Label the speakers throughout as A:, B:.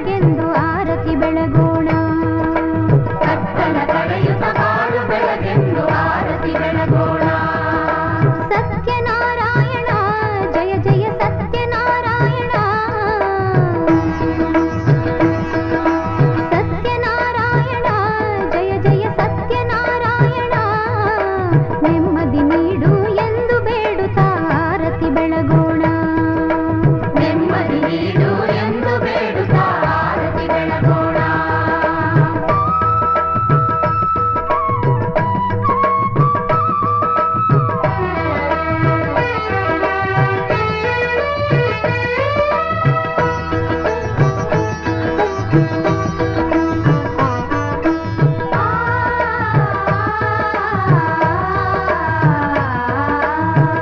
A: ಬೆಳಗೆಂದು ಆರತಿ ಬೆಳಗೋಣ.
B: ಕತ್ತಲ ಕಳೆಯುತ್ತ ಬಾಳು ಬೆಳಗೆಂದು ಆರತಿ ಬೆಳಗೋಣ.
A: ಸತ್ಯನಾರಾಯಣ ಜಯ ಜಯ ಸತ್ಯನಾರಾಯಣ. ಸತ್ಯನಾರಾಯಣ ಜಯ ಜಯ ಸತ್ಯನಾರಾಯಣ. ನೆಮ್ಮದಿ ನೀಡು ಎಂದು ಬೇಡುತ್ತಾ ಆರತಿ ಬೆಳಗೋಣ.
B: ನೆಮ್ಮದಿ ನೀಡು ಎಂದು ಬೇಡುತ್ತಾ ಆರತಿ ಬೆಳಗೋಣ.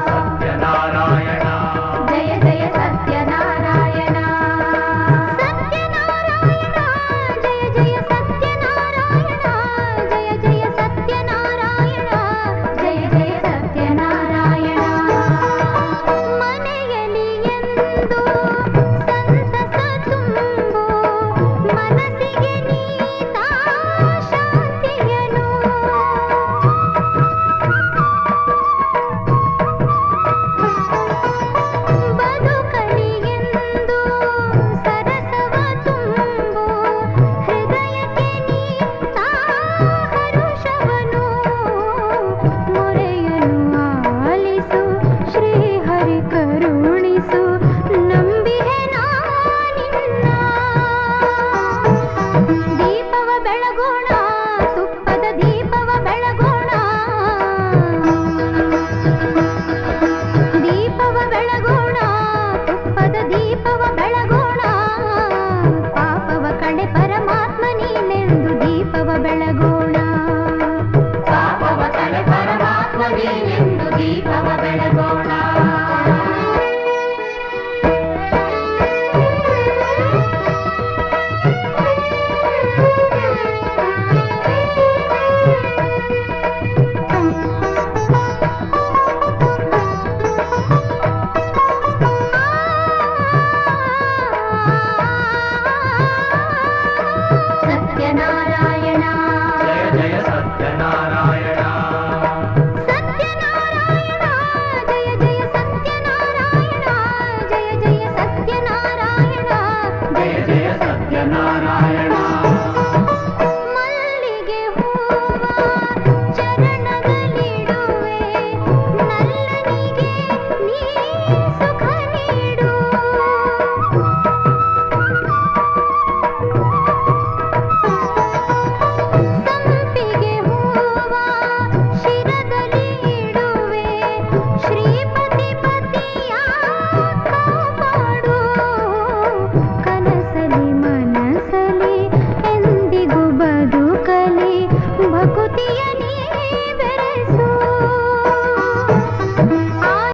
B: ಸತ್ಯನಾರಾಯಣ
A: ಜಯ ಜಯ ಸತ್ಯನಾರಾಯಣ. ಸತ್ಯನಾರಾಯಣ ಜಯ ಜಯ ಸತ್ಯನಾರಾಯಣ. ಜಯ ಜಯ ಸತ್ಯನಾರಾಯಣ. ಜಯ ಜಯ ಸತ್ಯನಾರಾಯಣ. ಮನೆಯಲ್ಲಿ ಎಂದು ಸಂತಸ ತುಂಬು, ಮನಸ್ಸಿಗೆ ನೀತಾ ಶಾಂತಿಯನು. ಬದುಕಲಿ ಎಂದು ಸರಸವ ತುಂಬು, ಹೃದಯಕ್ಕೆ ನೀತಾ ಹರುಷವನು. ಮೊರೆಯನ್ನು ಆಲಿಸು ಶ್ರೀಹರಿ ಕರುಣಿಸು, ನಂಬಿಹೆ ನಾನಿನ್ನ. ದೀಪವ ಬೆಳಗೋಣ, ತುಪ್ಪದ ದೀಪವ ಬೆಳಗೋಣ. ದೀಪವ ಬೆಳಗೋಣ, ತುಪ್ಪದ ದೀಪವ ಬೆಳಗೋಣ. ಪಾಪವ ಕಡೆ ಪರಮಾತ್ಮ ನೀನೆಂದು ದೀಪವ ಬೆಳಗೋಣ.
B: ಪಾಪವ ಕಳೆ ಪರಮಾತ್ಮ ನೀನೆಂದು ದೀಪವ